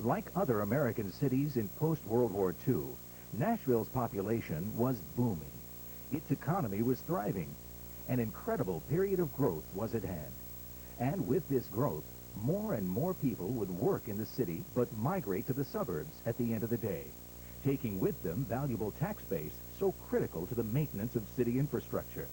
Like other American cities in post-World War II, Nashville's population was booming. Its economy was thriving. An incredible period of growth was at hand. And with this growth, more and more people would work in the city but migrate to the suburbs at the end of the day, taking with them valuable tax base so critical to the maintenance of city infrastructure.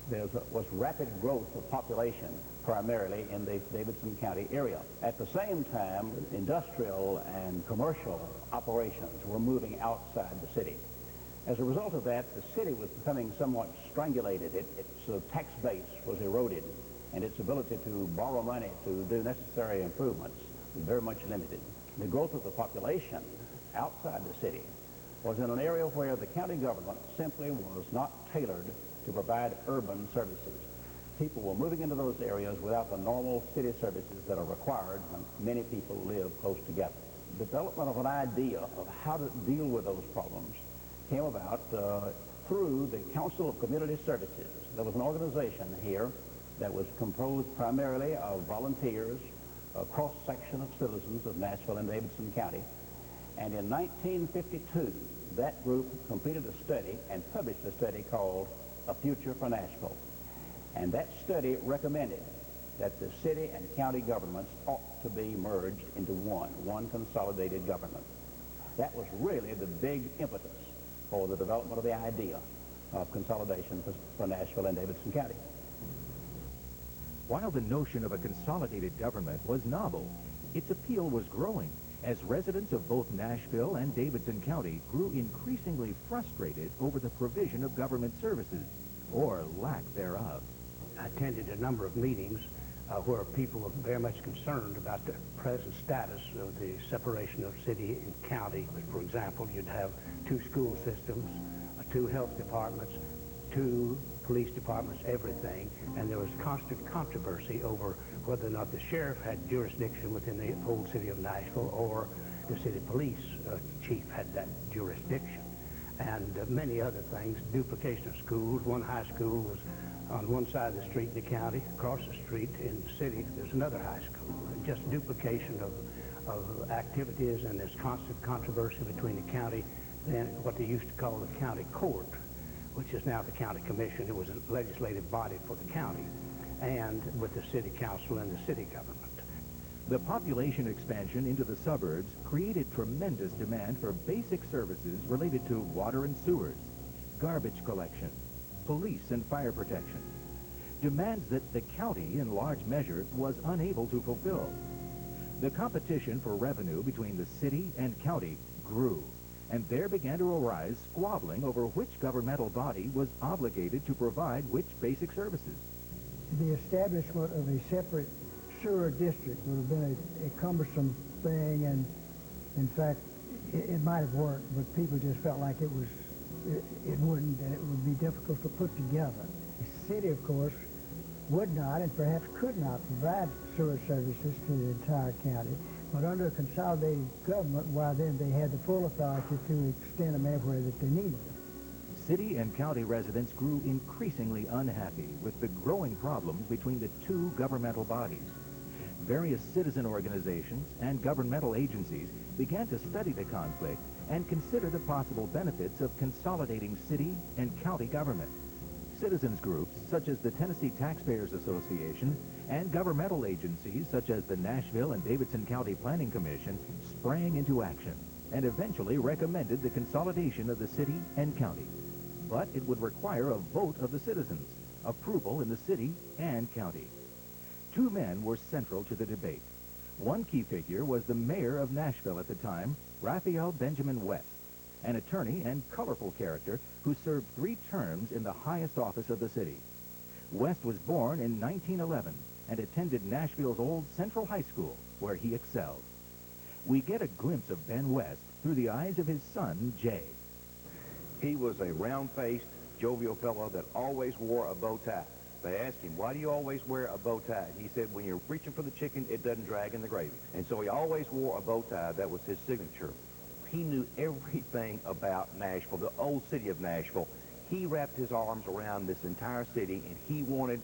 There was rapid growth of population, primarily in the Davidson County area. At the same time, industrial and commercial operations were moving outside the city. As a result of that, the city was becoming somewhat strangulated. Its tax base was eroded, and its ability to borrow money to do necessary improvements was very much limited. The growth of the population outside the city was in an area where the county government simply was not tailored to provide urban services. People were moving into those areas without the normal city services that are required when many people live close together. Development of an idea of how to deal with those problems came about through the Council of Community Services. There was an organization here that was composed primarily of volunteers, a cross-section of citizens of Nashville and Davidson County. And in 1952, that group completed a study and published a study called A Future for Nashville. And that study recommended that the city and county governments ought to be merged into one consolidated government. That was really the big impetus for the development of the idea of consolidation for Nashville and Davidson County. While the notion of a consolidated government was novel, its appeal was growing as residents of both Nashville and Davidson County grew increasingly frustrated over the provision of government services, or lack thereof. I attended a number of meetings where people were very much concerned about the present status of the separation of city and county. For example, you'd have 2 school systems, 2 health departments, 2 police departments, everything, and there was constant controversy over whether or not the sheriff had jurisdiction within the old city of Nashville or the city police chief had that jurisdiction. And many other things, duplication of schools. One high school was on one side of the street in the county. Across the street in the city, there's another high school. Just duplication of activities, and there's constant controversy between the county and what they used to call the county court, which is now the county commission. It was a legislative body for the county, and with the city council and the city government. The population expansion into the suburbs created tremendous demand for basic services related to water and sewers, garbage collection, police and fire protection. Demands that the county, in large measure, was unable to fulfill. The competition for revenue between the city and county grew, and there began to arise squabbling over which governmental body was obligated to provide which basic services. The establishment of a separate sewer district would have been a cumbersome thing, and in fact, it might have worked, but people just felt like it wouldn't, and it would be difficult to put together. The city, of course, would not and perhaps could not provide sewer services to the entire county, but under a consolidated government, why then they had the full authority to extend them everywhere that they needed them. City and county residents grew increasingly unhappy with the growing problems between the 2 governmental bodies. Various citizen organizations and governmental agencies began to study the conflict and consider the possible benefits of consolidating city and county government. Citizens groups such as the Tennessee Taxpayers Association and governmental agencies such as the Nashville and Davidson County Planning Commission sprang into action and eventually recommended the consolidation of the city and county. But it would require a vote of the citizens, approval in the city and county. 2 men were central to the debate. One key figure was the mayor of Nashville at the time, Raphael Benjamin West, an attorney and colorful character who served 3 terms in the highest office of the city. West was born in 1911 and attended Nashville's old Central High School, where he excelled. We get a glimpse of Ben West through the eyes of his son, Jay. He was a round-faced, jovial fellow that always wore a bow tie. They asked him, why do you always wear a bow tie? And he said, when you're reaching for the chicken, it doesn't drag in the gravy. And so he always wore a bow tie. That was his signature. He knew everything about Nashville, the old city of Nashville. He wrapped his arms around this entire city, and he wanted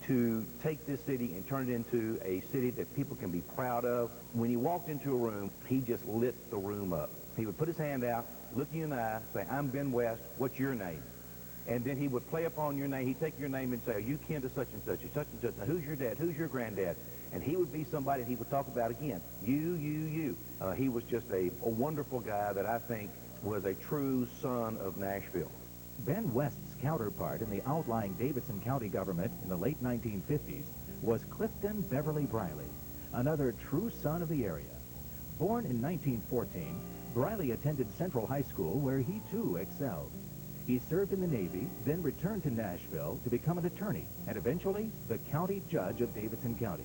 to take this city and turn it into a city that people can be proud of. When he walked into a room, he just lit the room up. He would put his hand out, look you in the eye, say, I'm Ben West, what's your name? And then he would play upon your name. He'd take your name and say, are you kin to such and such, such and such? Now, who's your dad? Who's your granddad? And he would be somebody he would talk about again. You. He was just a wonderful guy that I think was a true son of Nashville. Ben West's counterpart in the outlying Davidson County government in the late 1950s was Clifton Beverly Briley, another true son of the area. Born in 1914, Briley attended Central High School where he too excelled. He served in the Navy, then returned to Nashville to become an attorney and eventually the county judge of Davidson County.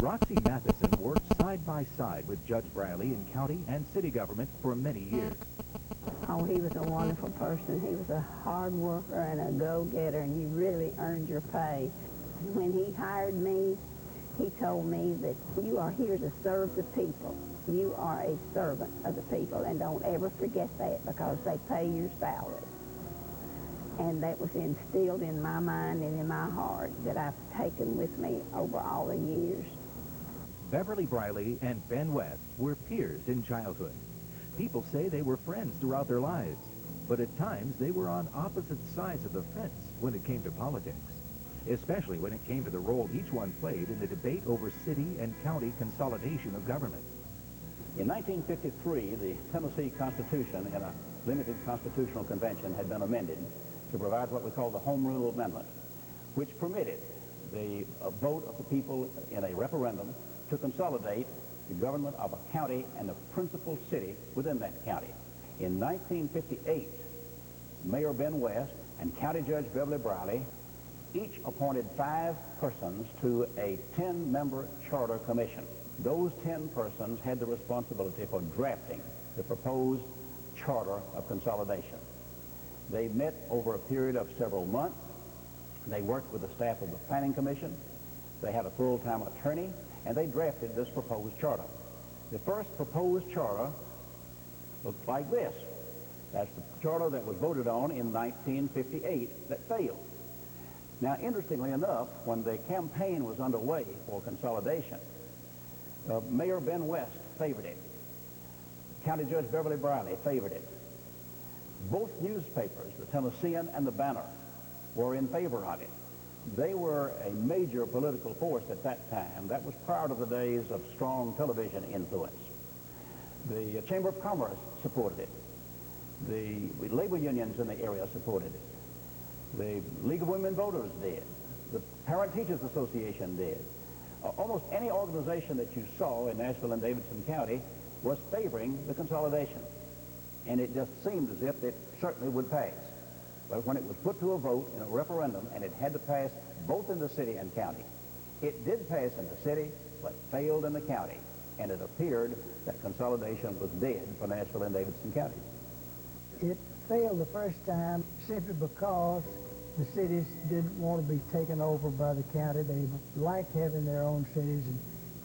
Roxy Matheson worked side by side with Judge Briley in county and city government for many years. Oh, he was a wonderful person. He was a hard worker and a go-getter, and you really earned your pay. When he hired me, he told me that you are here to serve the people. You are a servant of the people, and don't ever forget that because they pay your salary. And that was instilled in my mind and in my heart that I've taken with me over all the years. Beverly Briley and Ben West were peers in childhood. People say they were friends throughout their lives, but at times they were on opposite sides of the fence when it came to politics, especially when it came to the role each one played in the debate over city and county consolidation of government. In 1953, the Tennessee Constitution in a limited constitutional convention had been amended to provide what we call the Home Rule Amendment, which permitted the vote of the people in a referendum to consolidate the government of a county and the principal city within that county. In 1958, Mayor Ben West and County Judge Beverly Briley each appointed 5 persons to a 10-member charter commission. Those 10 persons had the responsibility for drafting the proposed charter of consolidation. They met over a period of several months. They worked with the staff of the Planning Commission. They had a full-time attorney, and they drafted this proposed charter. The first proposed charter looked like this. That's the charter that was voted on in 1958 that failed. Now, interestingly enough, when the campaign was underway for consolidation, Mayor Ben West favored it. County Judge Beverly Briley favored it. Both newspapers, the Tennessean and the Banner, were in favor of it. They were a major political force at that time. That was prior to the days of strong television influence. The Chamber of Commerce supported it. The labor unions in the area supported it. The League of Women Voters did. The Parent Teachers Association did. Almost any organization that you saw in Nashville and Davidson County was favoring the consolidation. And it just seemed as if it certainly would pass. But when it was put to a vote in a referendum and it had to pass both in the city and county, it did pass in the city, but failed in the county. And it appeared that consolidation was dead for Nashville and Davidson counties. It failed the first time simply because the cities didn't want to be taken over by the county. They liked having their own cities and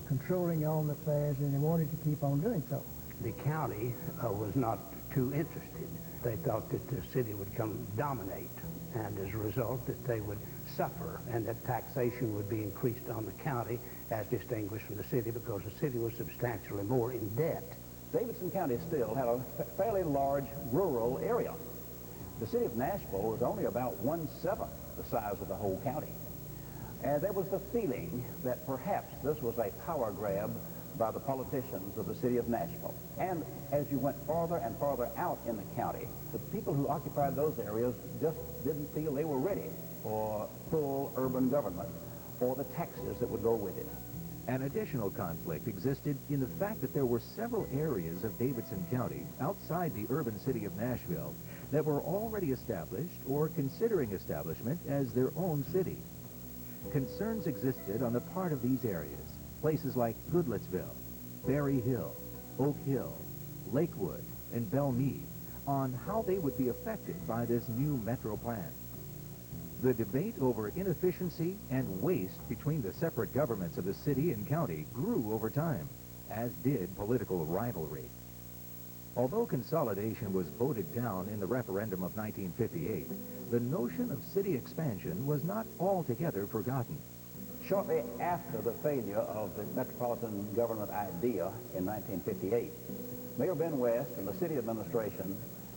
controlling their own affairs, and they wanted to keep on doing so. The county was not too interested. They thought that the city would come dominate, and as a result that they would suffer, and that taxation would be increased on the county as distinguished from the city because the city was substantially more in debt. Davidson County still had a fairly large rural area. The city of Nashville was only about 1/7 the size of the whole county. And there was the feeling that perhaps this was a power grab by the politicians of the city of Nashville. And as you went farther and farther out in the county, the people who occupied those areas just didn't feel they were ready for full urban government or the taxes that would go with it. An additional conflict existed in the fact that there were several areas of Davidson County outside the urban city of Nashville that were already established or considering establishment as their own city. Concerns existed on the part of these areas, places like Goodlettsville, Berry Hill, Oak Hill, Lakewood, and Belmead, on how they would be affected by this new metro plan. The debate over inefficiency and waste between the separate governments of the city and county grew over time, as did political rivalry. Although consolidation was voted down in the referendum of 1958, the notion of city expansion was not altogether forgotten. Shortly after the failure of the Metropolitan government idea in 1958, Mayor Ben West and the city administration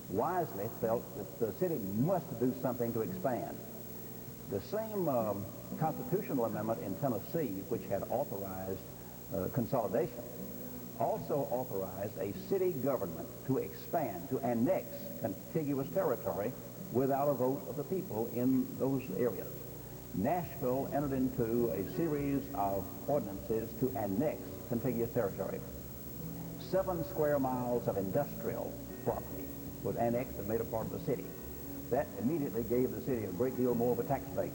wisely felt that the city must do something to expand. The same constitutional amendment in Tennessee, which had authorized consolidation, also authorized a city government to expand, to annex contiguous territory without a vote of the people in those areas. Nashville entered into a series of ordinances to annex contiguous territory. 7 square miles of industrial property was annexed and made a part of the city. That immediately gave the city a great deal more of a tax base.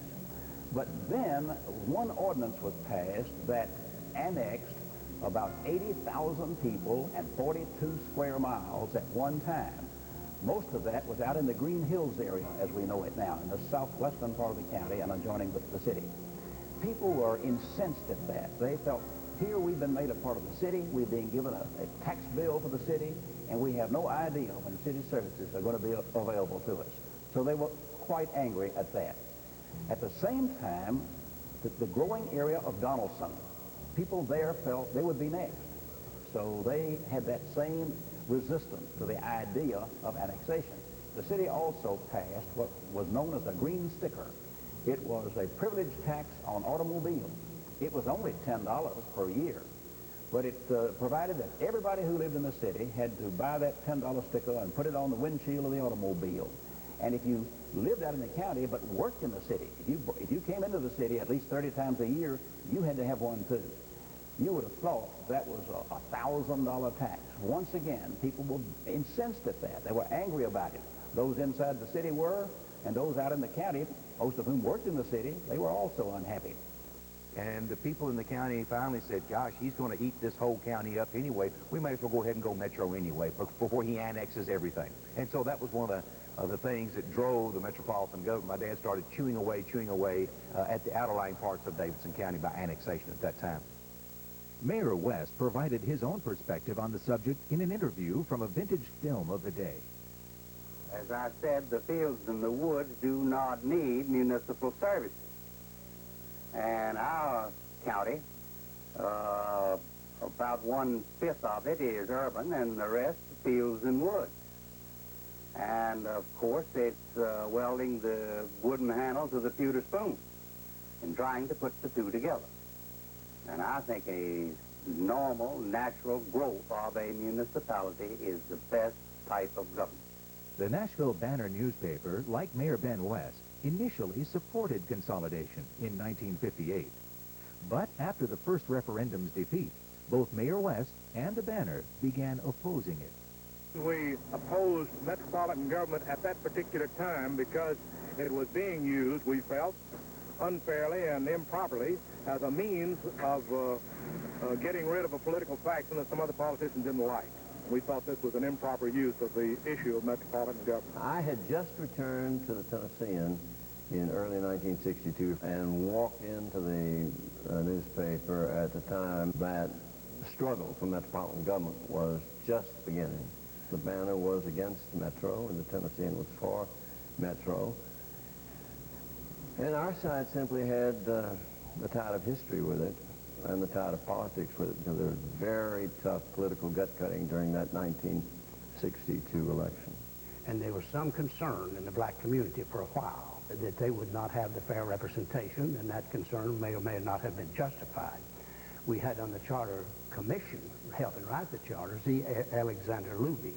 But then one ordinance was passed that annexed about 80,000 people and 42 square miles at one time. Most of that was out in the Green Hills area, as we know it now, in the southwestern part of the county and adjoining the city. People were incensed at that. They felt, here we've been made a part of the city, we're being given a tax bill for the city, and we have no idea when city services are going to be available to us. So they were quite angry at that. At the same time, the growing area of Donaldson, people there felt they would be next. So they had that same resistance to the idea of annexation. The city also passed what was known as a green sticker. It was a privilege tax on automobiles. It was only $10 per year, but it provided that everybody who lived in the city had to buy that $10 sticker and put it on the windshield of the automobile. And if you lived out in the county but worked in the city, if you came into the city at least 30 times a year, you had to have one too. You would have thought that was a $1,000 tax. Once again, people were incensed at that. They were angry about it. Those inside the city were, and those out in the county, most of whom worked in the city, they were also unhappy. And the people in the county finally said, gosh, he's going to eat this whole county up anyway. We might as well go ahead and go Metro anyway before he annexes everything. And so that was one of the things that drove the Metropolitan government. My dad started chewing away at the outlying parts of Davidson County by annexation at that time. Mayor West provided his own perspective on the subject in an interview from a vintage film of the day. As I said, the fields and the woods do not need municipal services. And our county, about 1/5 of it is urban and the rest fields and woods. And of course it's welding the wooden handle to the pewter spoon and trying to put the two together. And I think a normal, natural growth of a municipality is the best type of government. The Nashville Banner newspaper, like Mayor Ben West, initially supported consolidation in 1958. But after the first referendum's defeat, both Mayor West and the Banner began opposing it. We opposed metropolitan government at that particular time because it was being used, we felt, unfairly and improperly as a means of getting rid of a political faction that some other politicians didn't like. We thought this was an improper use of the issue of metropolitan government. I had just returned to the Tennessean in early 1962 and walked into the newspaper at the time that the struggle for metropolitan government was just beginning. The Banner was against Metro and the Tennessean was for Metro. And our side simply had the tide of history with it and the tide of politics with it, because there was very tough political gut-cutting during that 1962 election. And there was some concern in the black community for a while that they would not have the fair representation, and that concern may or may not have been justified. We had on the Charter Commission, helping write the charter, Z. Alexander Luby,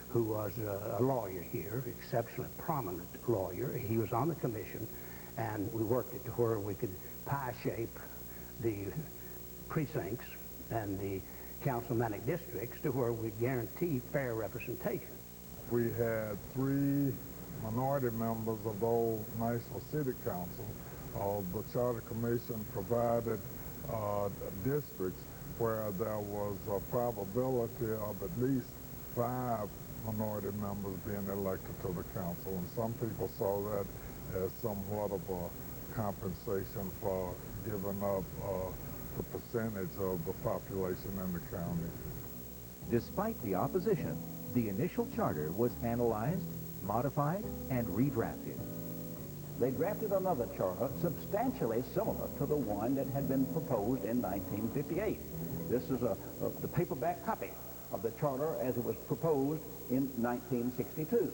who was a lawyer here, exceptionally prominent lawyer. He was on the commission, and we worked it to where we could pie-shape the precincts and the councilmanic districts to where we guarantee fair representation. We had 3 minority members of the old Nashville City Council. The Charter Commission provided districts where there was a probability of at least 5 minority members being elected to the council, and some people saw that as somewhat of a compensation for giving up the percentage of the population in the county. Despite the opposition, The initial charter was analyzed, modified, and redrafted. They drafted another charter substantially similar to the one that had been proposed in 1958. This is the paperback copy of the charter as it was proposed in 1962.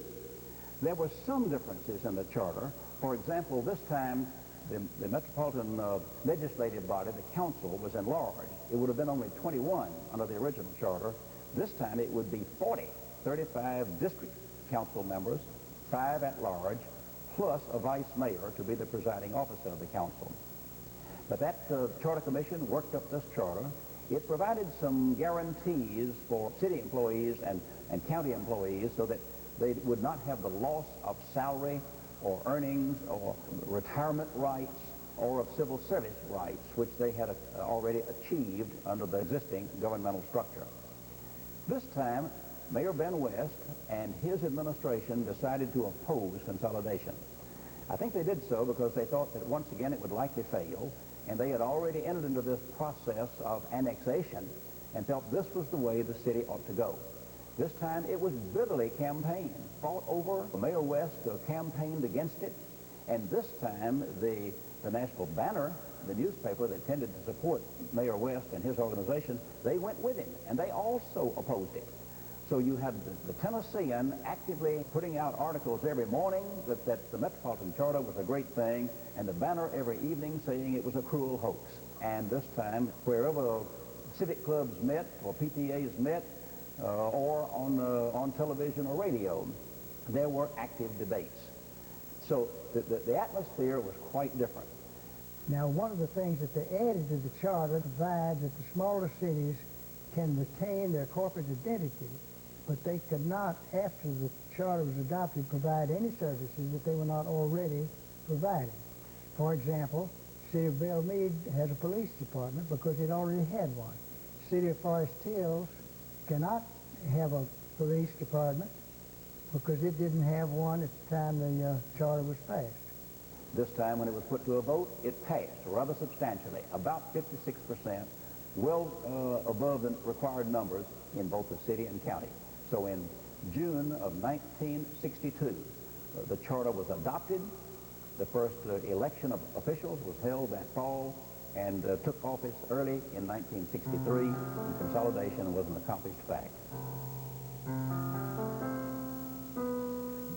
There were some differences in the charter. For example, this time the Metropolitan legislative body, the council, was enlarged. It would have been only 21 under the original charter. This time it would be 40, 35 district council members, 5 at large, plus a vice mayor to be the presiding officer of the council. But that charter commission worked up this charter. It provided some guarantees for city employees and county employees so that they would not have the loss of salary or earnings or retirement rights or of civil service rights, which they had already achieved under the existing governmental structure. This time, Mayor Ben West and his administration decided to oppose consolidation. I think they did so because they thought that once again it would likely fail, and they had already entered into this process of annexation and felt this was the way the city ought to go. This time it was bitterly campaigned, fought over. Mayor West campaigned against it, and this time the Nashville Banner, the newspaper that tended to support Mayor West and his organization, they went with him, and they also opposed it. So you had the Tennessean actively putting out articles every morning that the Metropolitan Charter was a great thing, and the Banner every evening saying it was a cruel hoax. And this time, wherever civic clubs met or PTAs met, or on television or radio, there were active debates. So the atmosphere was quite different. Now, one of the things that they added to the charter provides that the smaller cities can retain their corporate identity, but they could not, after the charter was adopted, provide any services that they were not already providing. For example, the city of Belmead has a police department because it already had one. The city of Forest Hills cannot have a police department because it didn't have one at the time the charter was passed. This time when it was put to a vote, it passed rather substantially, about 56%, well above the required numbers in both the city and county. So in June of 1962, the charter was adopted. The first election of officials was held that fall and took office early in 1963, and consolidation was an accomplished fact.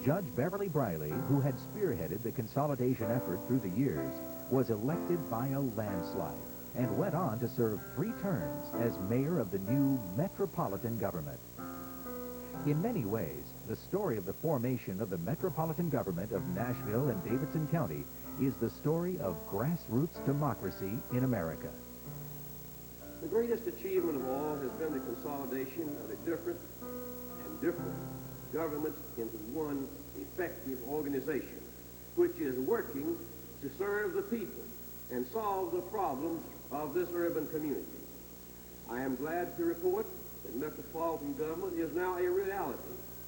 Judge Beverly Briley, who had spearheaded the consolidation effort through the years, was elected by a landslide and went on to serve 3 terms as mayor of the new Metropolitan government. In many ways, the story of the formation of the Metropolitan government of Nashville and Davidson County is the story of grassroots democracy in America. The greatest achievement of all has been the consolidation of the different governments into one effective organization, which is working to serve the people and solve the problems of this urban community. I am glad to report that metropolitan government is now a reality,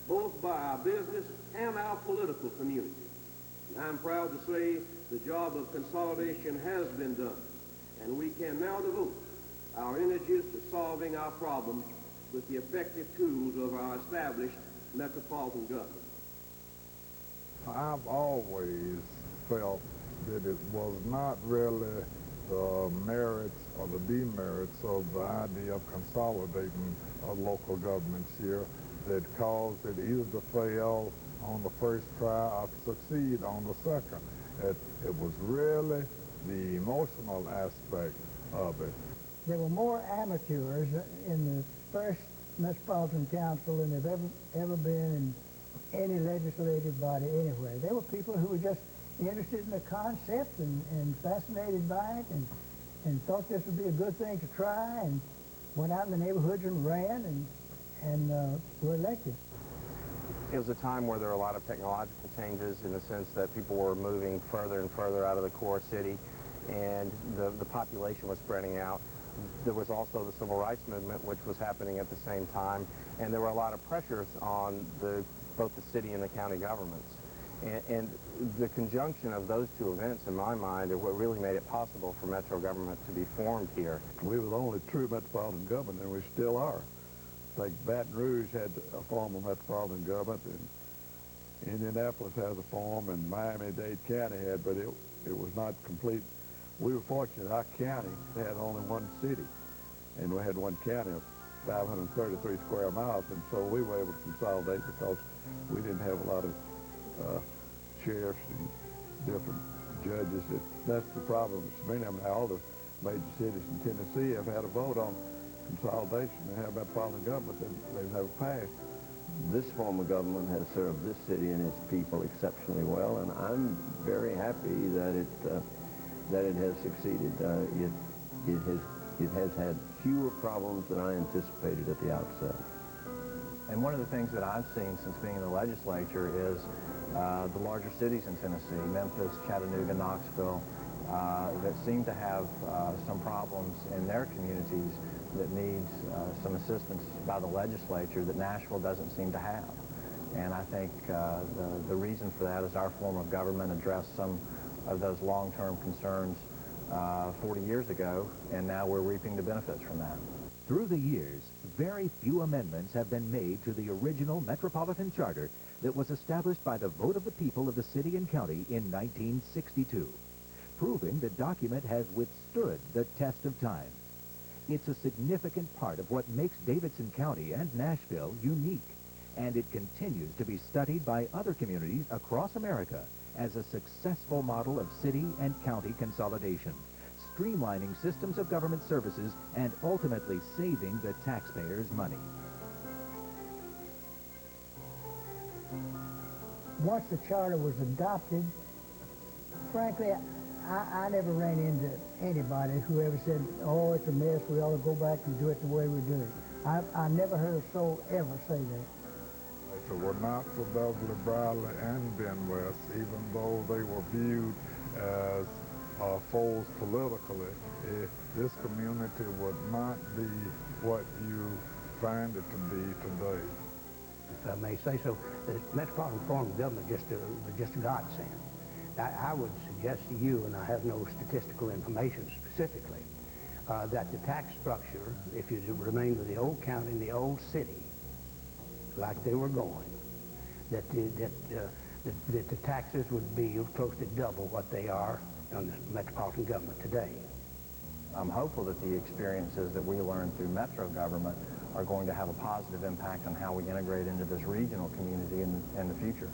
both by our business and our political community. And I'm proud to say the job of consolidation has been done, and we can now devote our energies to solving our problems with the effective tools of our established metropolitan government. I've always felt that it was not really the merits or the demerits of the idea of consolidating local governments here that caused it either to fail on the first try or to succeed on the second. It was really the emotional aspect of it. There were more amateurs in the first Metropolitan Council than there ever been in any legislative body anywhere. There were people who were just interested in the concept and fascinated by it and thought this would be a good thing to try and went out in the neighborhoods and ran and were elected. It was a time where there were a lot of technological changes in the sense that people were moving further and further out of the core city, and the population was spreading out. There was also the civil rights movement, which was happening at the same time, and there were a lot of pressures on both the city and the county governments. And the conjunction of those two events, in my mind, are what really made it possible for metro government to be formed here. We were the only true metropolitan government, and we still are. Like Baton Rouge had a form of metropolitan government, and Indianapolis has a form, and Miami-Dade County had, but it was not complete. We were fortunate. Our county had only one city, and we had one county of 533 square miles, and so we were able to consolidate because we didn't have a lot of sheriffs and different judges. That's the problem. Many of them, all the major cities in Tennessee have had a vote on consolidation and have metropolitan government, and they've never passed. This form of government has served this city and its people exceptionally well, and I'm very happy that it has succeeded. It has had fewer problems than I anticipated at the outset. And one of the things that I've seen since being in the legislature is the larger cities in Tennessee, Memphis, Chattanooga, Knoxville, that seem to have some problems in their communities that needs some assistance by the legislature that Nashville doesn't seem to have. And I think the reason for that is our form of government addressed some of those long-term concerns 40 years ago, and now we're reaping the benefits from that. Through the years, very few amendments have been made to the original Metropolitan Charter that was established by the vote of the people of the city and county in 1962, proving the document has withstood the test of time. It's a significant part of what makes Davidson County and Nashville unique, and it continues to be studied by other communities across America as a successful model of city and county consolidation, streamlining systems of government services and ultimately saving the taxpayers' money. Once the charter was adopted, frankly, I never ran into anybody who ever said, oh, it's a mess, we ought to go back and do it the way we do it. I never heard a soul ever say that. If it were not for Beverly Bradley and Ben West, even though they were viewed as foes politically, this community would not be what you find it to be today. If I may say so, the metropolitan form of government was just a godsend. I would suggest to you, and I have no statistical information specifically, that the tax structure, if you remain with the old county and the old city, like they were going, that the taxes would be close to double what they are on the metropolitan government today. I'm hopeful that the experiences that we learned through metro government are going to have a positive impact on how we integrate into this regional community in the future.